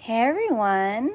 Hey everyone!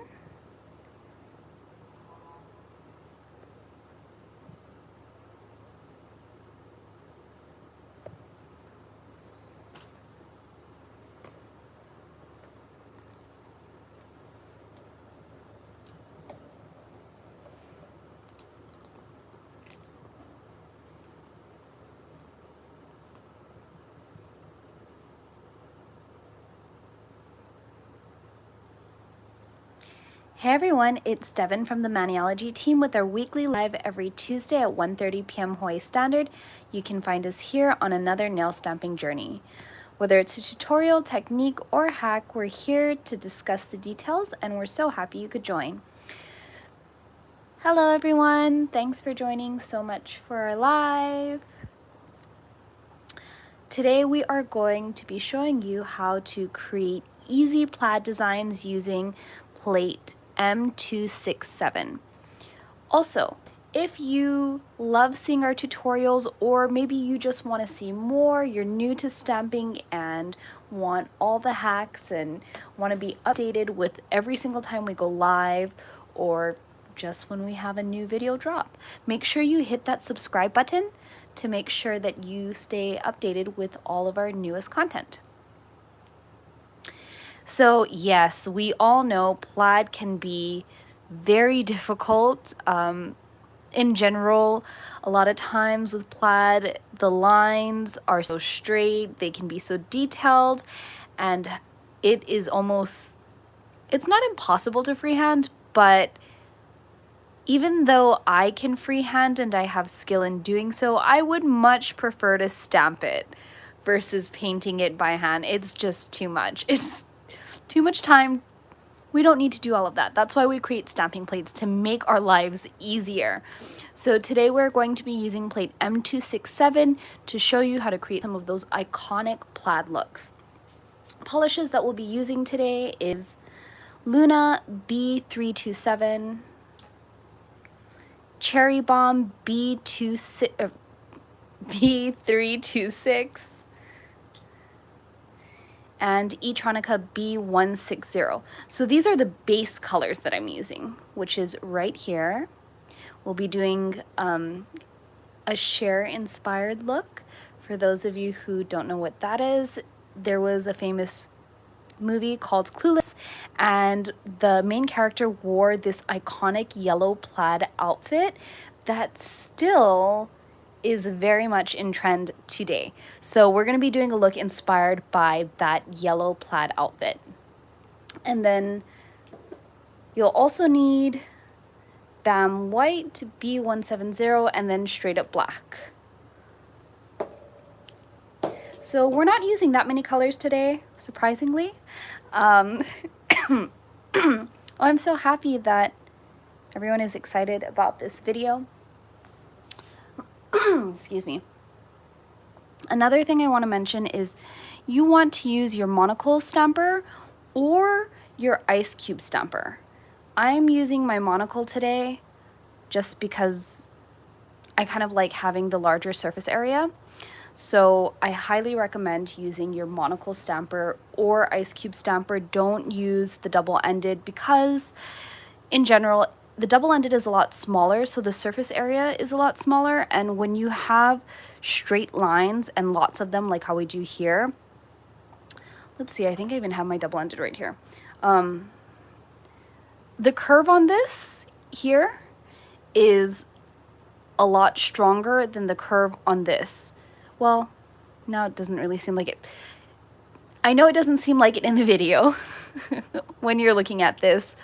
Hey everyone, it's Devon from the Maniology team with our weekly live every Tuesday at 1:30 p.m. Hawaii Standard. You can find us here on another nail stamping journey. Whether it's a tutorial, technique, or hack, we're here to discuss the details and we're so happy you could join. Hello everyone, thanks for joining so much for our live. Today we are going to be showing you how to create easy plaid designs using Plaid M267. Also, if you love seeing our tutorials or maybe you just want to see more, you're new to stamping and want all the hacks and want to be updated with every single time we go live or just when we have a new video drop, make sure you hit that subscribe button to make sure that you stay updated with all of our newest content. So yes, we all know plaid can be very difficult. In general, a lot of times with plaid, the lines are so straight, they can be so detailed, and it is almost, it's not impossible to freehand, but even though I can freehand and I have skill in doing so, I would much prefer to stamp it versus painting it by hand. It's just too much. It's too much time. We don't need to do all of that. That's why we create stamping plates, to make our lives easier. So today we're going to be using Plaid M267 to show you how to create some of those iconic plaid looks. Polishes that we'll be using today is Luna B327, Cherry Bomb B326, and eTronica B160. So these are the base colors that I'm using, which is right here. We'll be doing a Cher inspired look. For those of you who don't know what that is, there was a famous movie called Clueless, and the main character wore this iconic yellow plaid outfit that still is very much in trend today. So we're going to be doing a look inspired by that yellow plaid outfit. And then you'll also need Bam White, B170, and then straight up black. So we're not using that many colors today, surprisingly. Oh, I'm so happy that everyone is excited about this video. Excuse me. Another thing I want to mention is you want to use your monocle stamper or your ice cube stamper. I'm using my monocle today just because I kind of like having the larger surface area. So I highly recommend using your monocle stamper or ice cube stamper. Don't use the double-ended because in general, the double-ended is a lot smaller, so the surface area is a lot smaller, and when you have straight lines and lots of them like how we do here, let's see, I think I even have my double-ended right here. The curve on this here is a lot stronger than the curve on this. Well, now it doesn't really seem like it. I know it doesn't seem like it in the video when you're looking at this,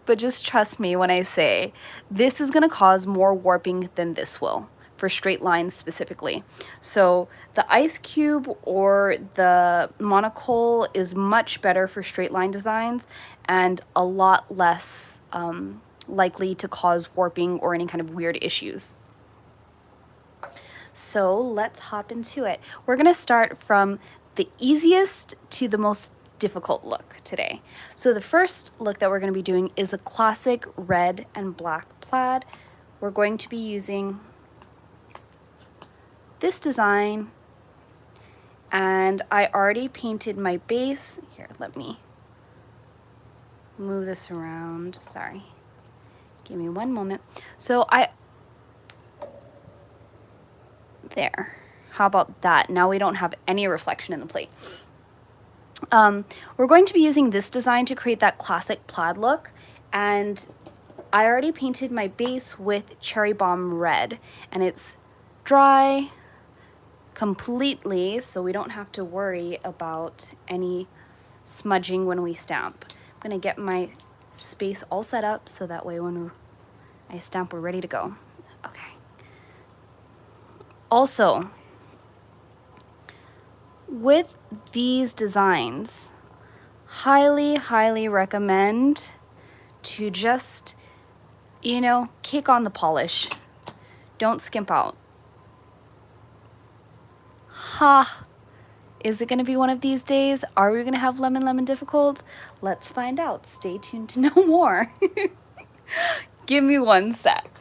but just trust me when I say this is going to cause more warping than this will, for straight lines specifically. So the ice cube or the monocle is much better for straight line designs and a lot less likely to cause warping or any kind of weird issues. So let's hop into it. We're going to start from the easiest to the most difficult look today. So the first look that we're going to be doing is a classic red and black plaid. We're going to be using this design, and I already painted my base. Here, let me move this around. Sorry. Give me one moment. So there. How about that? Now we don't have any reflection in the plate. We're going to be using this design to create that classic plaid look, and I already painted my base with Cherry Bomb Red, and it's dry completely, so we don't have to worry about any smudging when we stamp. I'm gonna get my space all set up so that way when I stamp, we're ready to go. Okay. Also, with these designs, highly recommend to just, you know, kick on the polish. Don't skimp out. Ha! Is it going to be one of these days? Are we going to have lemon difficult? Let's find out. Stay tuned to know more. Give me one sec.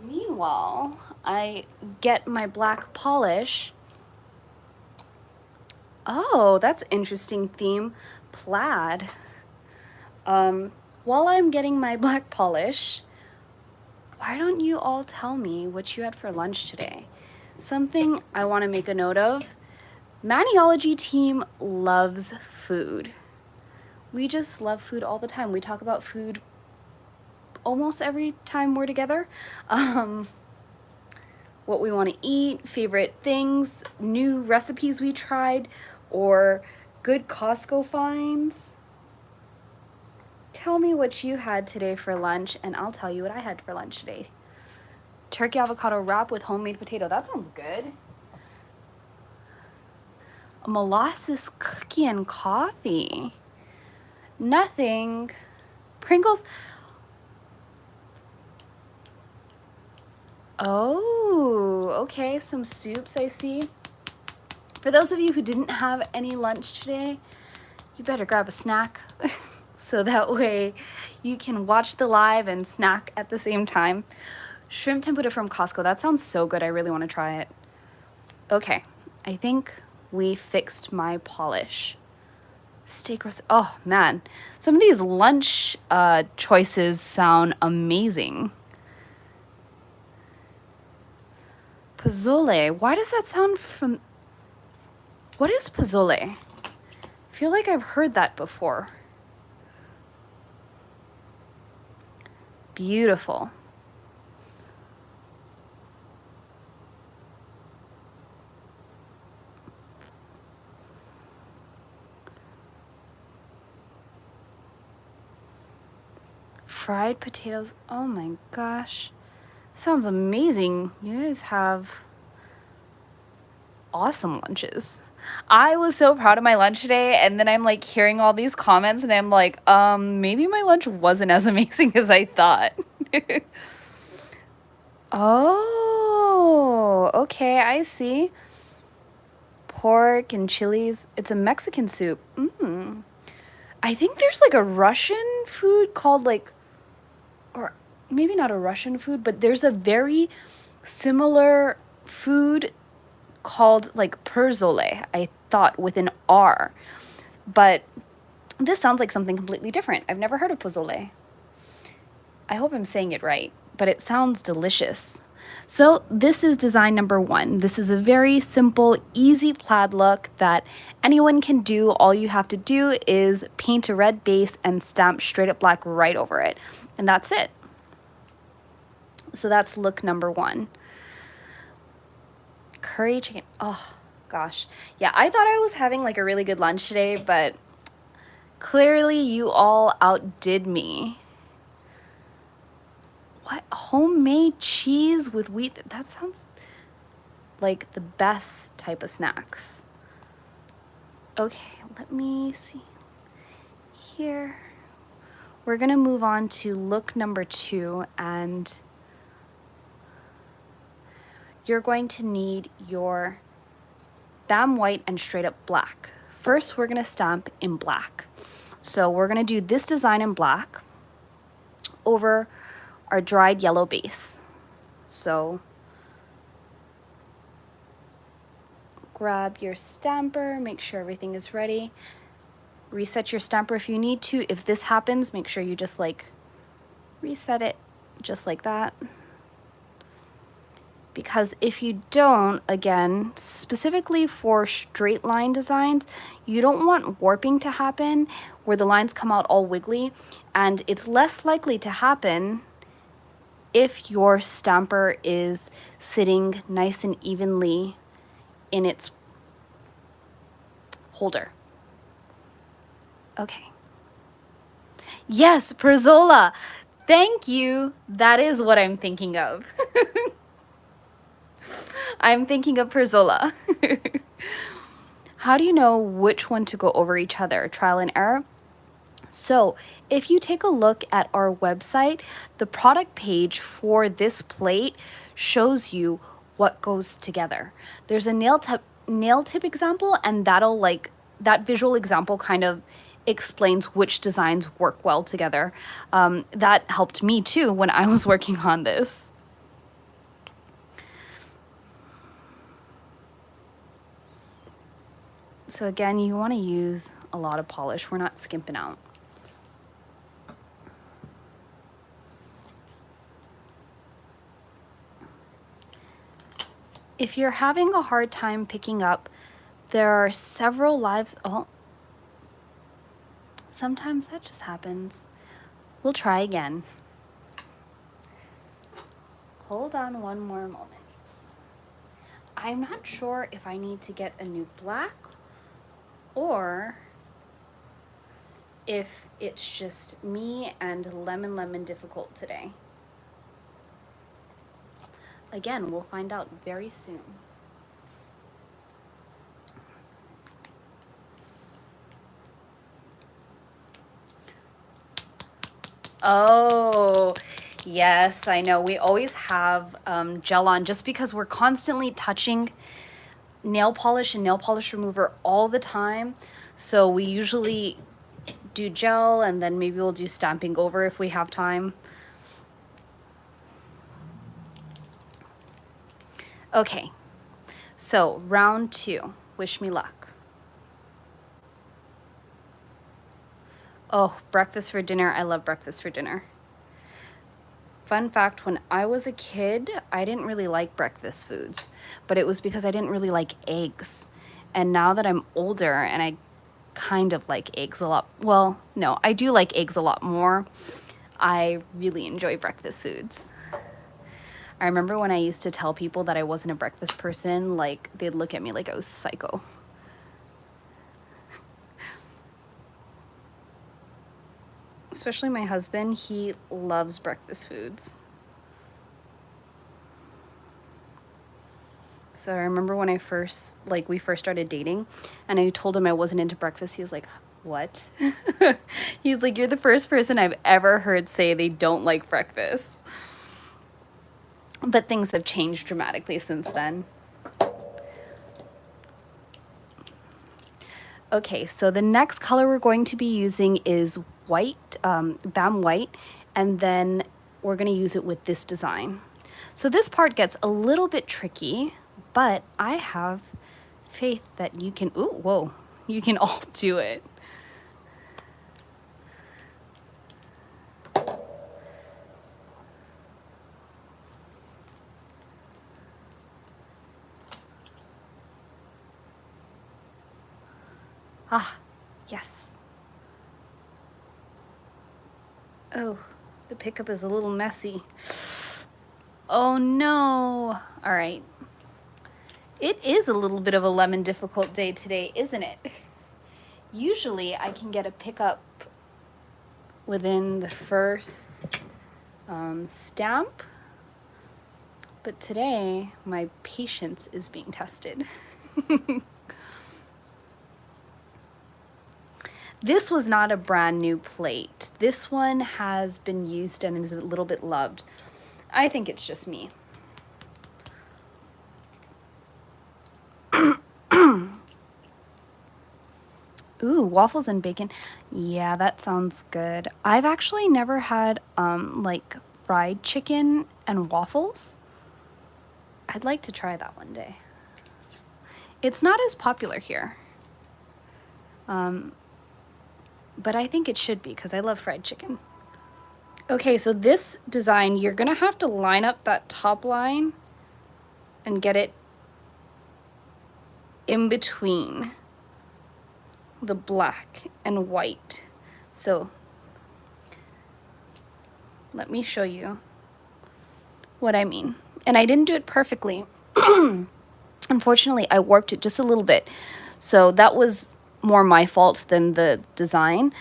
Meanwhile, I get my black polish. Oh, that's interesting theme. Plaid. While I'm getting my black polish, why don't you all tell me what you had for lunch today? Something I want to make a note of. Maniology team loves food. We just love food all the time. We talk about food almost every time we're together. What we want to eat, favorite things, new recipes we tried, or good Costco finds. Tell me what you had today for lunch, and I'll tell you what I had for lunch today. Turkey avocado wrap with homemade potato. That sounds good. A molasses cookie and coffee. Nothing. Pringles. Oh, okay. Some soups, I see. For those of you who didn't have any lunch today, you better grab a snack. So that way you can watch the live and snack at the same time. Shrimp tempura from Costco. That sounds so good. I really want to try it. Okay, I think we fixed my polish. Steak roast. Oh man, some of these lunch choices sound amazing. Pozole. Why does that sound from... What is pozole? I feel like I've heard that before. Beautiful. Fried potatoes. Oh my gosh. Sounds amazing. You guys have awesome lunches. I was so proud of my lunch today, and then I'm like hearing all these comments and I'm like, maybe my lunch wasn't as amazing as I thought. Oh, okay, I see. Pork and chilies. It's a Mexican soup. I think there's like a Russian food called like, or maybe not a Russian food, but there's a very similar food called like perzole, I thought, with an R. But this sounds like something completely different. I've never heard of pozole. I hope I'm saying it right, but it sounds delicious. So this is design number 1. This is a very simple, easy plaid look that anyone can do. All you have to do is paint a red base and stamp straight up black right over it. And that's it. So that's look number 1. Curry chicken. Oh, gosh. Yeah, I thought I was having like a really good lunch today, but clearly you all outdid me. What? Homemade cheese with wheat? That sounds like the best type of snacks. Okay, let me see. Here. We're going to move on to look number 2, and you're going to need your Bam White and straight up black. First, we're going to stamp in black. So we're going to do this design in black over our dried yellow base. So grab your stamper, make sure everything is ready. Reset your stamper if you need to. If this happens, make sure you just like reset it just like that. Because if you don't, again, specifically for straight line designs, you don't want warping to happen where the lines come out all wiggly, and it's less likely to happen if your stamper is sitting nice and evenly in its holder. Okay. Yes, Perzola. Thank you. That is what I'm thinking of. I'm thinking of Perzola. How do you know which one to go over each other? Trial and error? So if you take a look at our website, the product page for this plate shows you what goes together. There's a nail tip example, and that visual example kind of explains which designs work well together. That helped me too when I was working on this. So again, you want to use a lot of polish. We're not skimping out. If you're having a hard time picking up, there are several lives. Oh, sometimes that just happens. We'll try again. Hold on one more moment. I'm not sure if I need to get a new black or if it's just me and lemon difficult today. Again, we'll find out very soon. Oh, yes, I know. We always have gel on just because we're constantly touching nail polish and nail polish remover all the time. So we usually do gel, and then maybe we'll do stamping over if we have time. Okay, so round 2. Wish me luck. Oh, breakfast for dinner. I love breakfast for dinner. Fun fact, when I was a kid, I didn't really like breakfast foods, but it was because I didn't really like eggs. And now that I'm older and I kind of like eggs a lot, well, no, I do like eggs a lot more, I really enjoy breakfast foods. I remember when I used to tell people that I wasn't a breakfast person, like they'd look at me like I was psycho. Especially my husband, he loves breakfast foods. So I remember when we first started dating and I told him I wasn't into breakfast, he was like, what? He's like, you're the first person I've ever heard say they don't like breakfast. But things have changed dramatically since then. Okay, so the next color we're going to be using is white, BAM white, and then we're going to use it with this design. So this part gets a little bit tricky, but I have faith that you can, ooh, whoa, you can all do it. Ah, yes. Oh, the pickup is a little messy. Oh no. All right. It is a little bit of a lemon difficult day today, isn't it? Usually I can get a pickup within the first stamp, but today my patience is being tested. This was not a brand new plate. This one has been used and is a little bit loved. I think it's just me. Ooh, waffles and bacon. Yeah, that sounds good. I've actually never had like fried chicken and waffles. I'd like to try that one day. It's not as popular here. But I think it should be because I love fried chicken. Okay, so this design, you're gonna have to line up that top line and get it in between the black and white. So let me show you what I mean. And I didn't do it perfectly. Unfortunately, I warped it just a little bit. So that was more my fault than the design.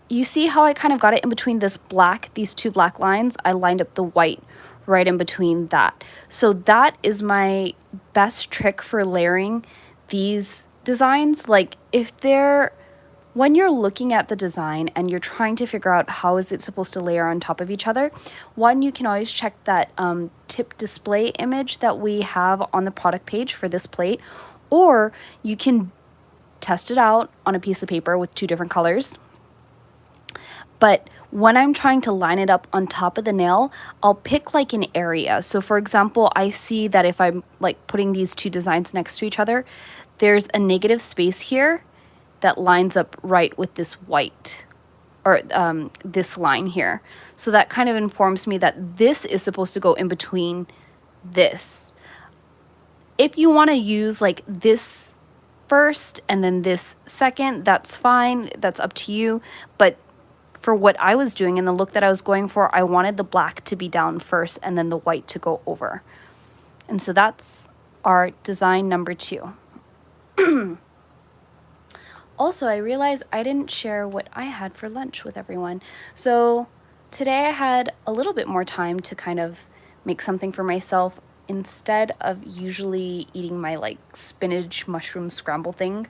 You see how I kind of got it in between this black, these two black lines? I lined up the white right in between that. So that is my best trick for layering these designs. Like if they're, when you're looking at the design and you're trying to figure out how is it supposed to layer on top of each other, one, you can always check that tip display image that we have on the product page for this plate, or you can test it out on a piece of paper with two different colors. But when I'm trying to line it up on top of the nail, I'll pick like an area. So for example, I see that if I'm like putting these two designs next to each other, there's a negative space here that lines up right with this white, or this line here. So that kind of informs me that this is supposed to go in between this. If you want to use like this first and then this second, that's fine. That's up to you. But for what I was doing and the look that I was going for, I wanted the black to be down first and then the white to go over. And so that's our design number 2. Also, I realized I didn't share what I had for lunch with everyone. So today I had a little bit more time to kind of make something for myself instead of usually eating my like spinach mushroom scramble thing.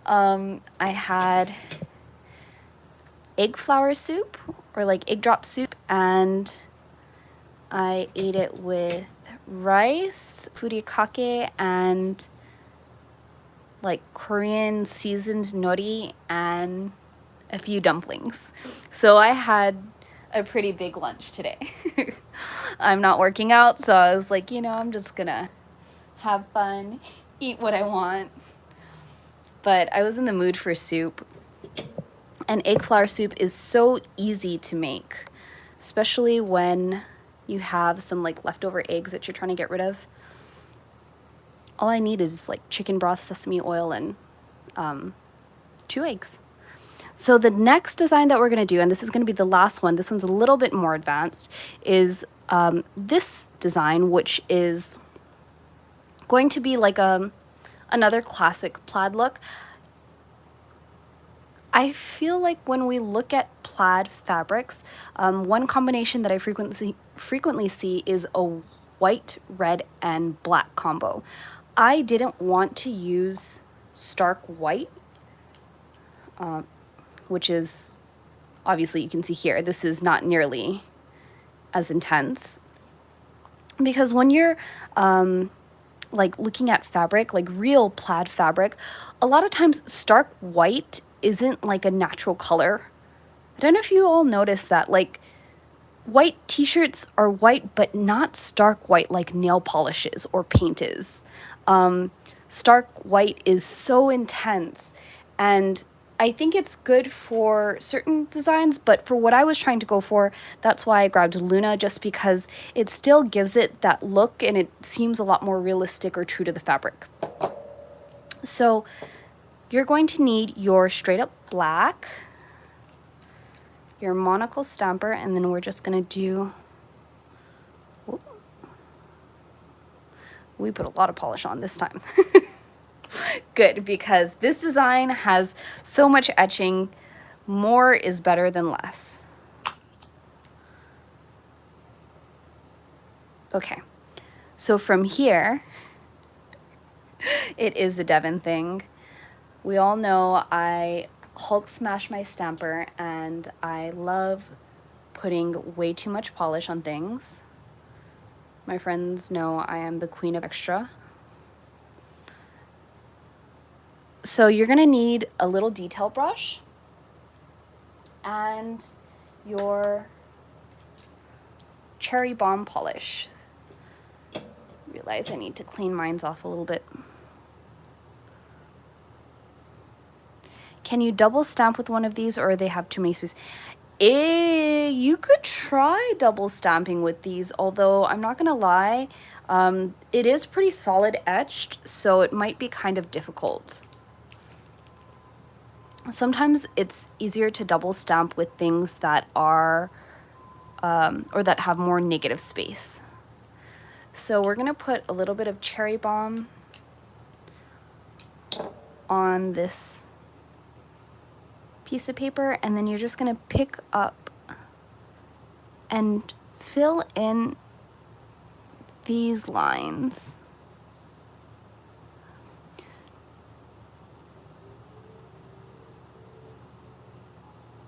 I had egg flour soup, or like egg drop soup, and I ate it with rice, furikake, and like Korean seasoned nori and a few dumplings. So I had a pretty big lunch today. I'm not working out, so I was like, you know, I'm just gonna have fun, eat what I want. But I was in the mood for soup. And egg flour soup is so easy to make, especially when you have some like leftover eggs that you're trying to get rid of. All I need is like chicken broth, sesame oil, and 2 eggs. So the next design that we're going to do, and this is going to be the last one, this one's a little bit more advanced, is this design, which is going to be like another classic plaid look. I feel like when we look at plaid fabrics, one combination that I frequently see is a white, red, and black combo. I didn't want to use stark white, which is, obviously you can see here, this is not nearly as intense. Because when you're like looking at fabric, like real plaid fabric, a lot of times stark white isn't like a natural color. I don't know if you all notice that, like white t-shirts are white, but not stark white like nail polishes or paint is. Stark white is so intense, and I think it's good for certain designs, but for what I was trying to go for, that's why I grabbed Luna, just because it still gives it that look and it seems a lot more realistic or true to the fabric. So you're going to need your straight up black, your monocle stamper, and then we're just gonna do, whoop, we put a lot of polish on this time. Good, because this design has so much etching. More is better than less. Okay, so from here, it is a Devon thing. We all know I Hulk smash my stamper, and I love putting way too much polish on things. My friends know I am the queen of extra. So you're gonna need a little detail brush and your cherry bomb polish. Realize I need to clean mine off a little bit. Can you double stamp with one of these, or they have too many spaces? You could try double stamping with these, although I'm not gonna lie, it is pretty solid etched, so it might be kind of difficult. Sometimes it's easier to double stamp with things that are, or that have more negative space. So we're gonna put a little bit of cherry bomb on this piece of paper, and then you're just gonna pick up and fill in these lines.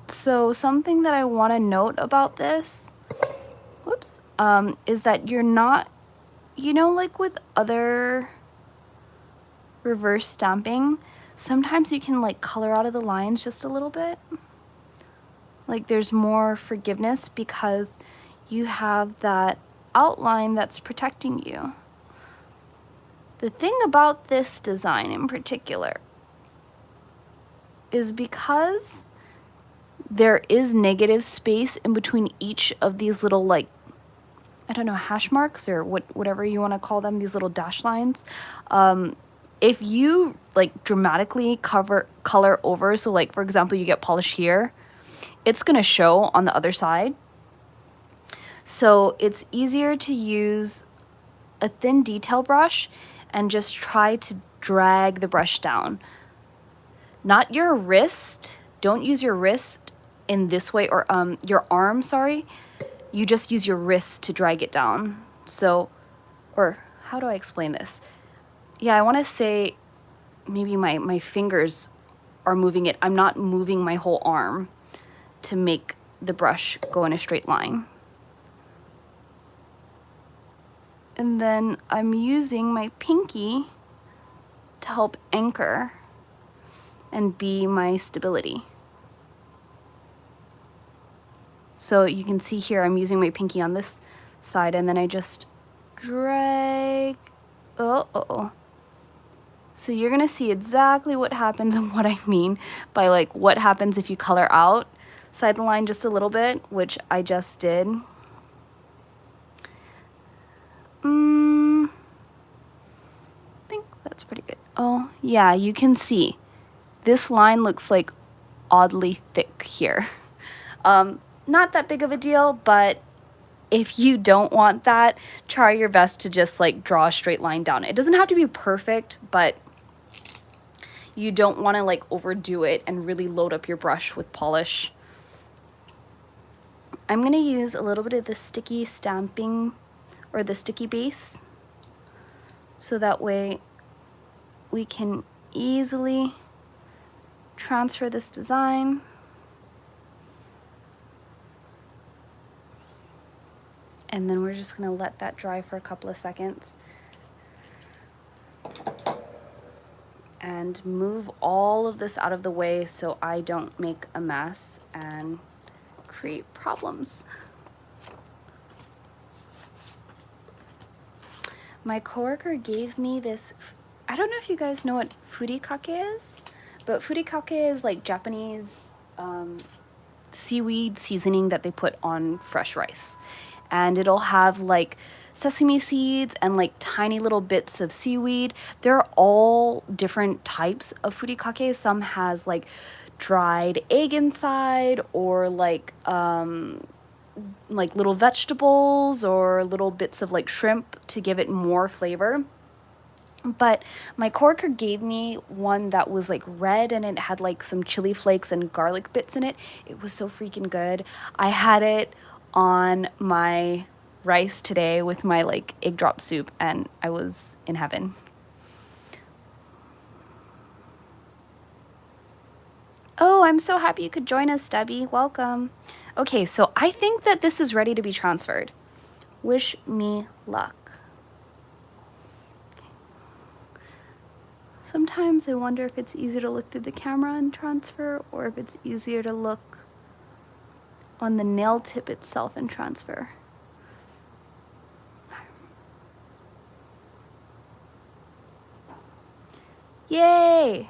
So something that I want to note about this, whoops, is that you're not, you know, like with other reverse stamping, sometimes you can like color out of the lines just a little bit. Like there's more forgiveness because you have that outline that's protecting you. The thing about this design in particular is because there is negative space in between each of these little, like, I don't know, hash marks or whatever you want to call them, these little dash lines. If you like dramatically color over, so like for example you get polish here, it's gonna show on the other side. So it's easier to use a thin detail brush and just try to drag the brush down. Not your wrist. Don't use your wrist in this way, or your arm, sorry. You just use your wrist to drag it down. So, or how do I explain this? Yeah, I want to say maybe my fingers are moving it. I'm not moving my whole arm to make the brush go in a straight line. And then I'm using my pinky to help anchor and be my stability. So you can see here I'm using my pinky on this side, and then I just drag. So you're gonna see exactly what happens and what I mean by like what happens if you color outside the line just a little bit, which I just did. I think that's pretty good. Oh yeah, you can see this line looks like oddly thick here. Not that big of a deal, but if you don't want that, try your best to just like draw a straight line down. It doesn't have to be perfect, but you don't want to like overdo it and really load up your brush with polish. I'm going to use a little bit of the sticky stamping or the sticky base, so that way we can easily transfer this design. And then we're just gonna let that dry for a couple of seconds and move all of this out of the way so I don't make a mess and create problems. My coworker gave me this, I don't know if you guys know what furikake is, but furikake is like Japanese seaweed seasoning that they put on fresh rice. And it'll have like sesame seeds and like tiny little bits of seaweed. They're all different types of furikake. Some has like dried egg inside, or like little vegetables or little bits of like shrimp to give it more flavor. But my coworker gave me one that was like red, and it had like some chili flakes and garlic bits in it. It was so freaking good. I had it on my rice today with my like egg drop soup, and I was in heaven. Oh, I'm so happy you could join us, Debbie. Welcome. Okay, so I think that this is ready to be transferred. Wish me luck. Sometimes I wonder if it's easier to look through the camera and transfer, or if it's easier to look on the nail tip itself and transfer. Yay!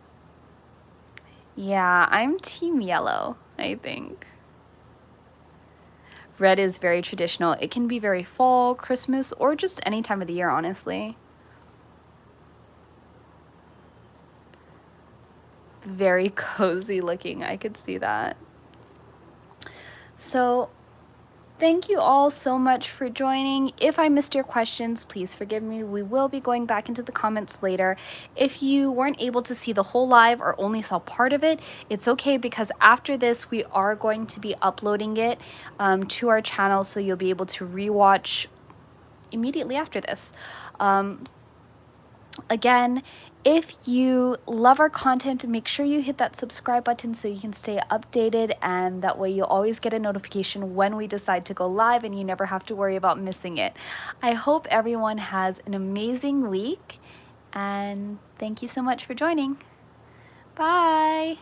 Yeah, I'm team yellow, I think. Red is very traditional. It can be very fall, Christmas, or just any time of the year, honestly. Very cozy looking, I could see that. So thank you all so much for joining. If I missed your questions, please forgive me. We will be going back into the comments later. If you weren't able to see the whole live or only saw part of it, it's okay, because after this, we are going to be uploading it to our channel, so you'll be able to rewatch immediately after this. Again, if you love our content, make sure you hit that subscribe button so you can stay updated, and that way you'll always get a notification when we decide to go live and you never have to worry about missing it. I hope everyone has an amazing week, and thank you so much for joining. Bye!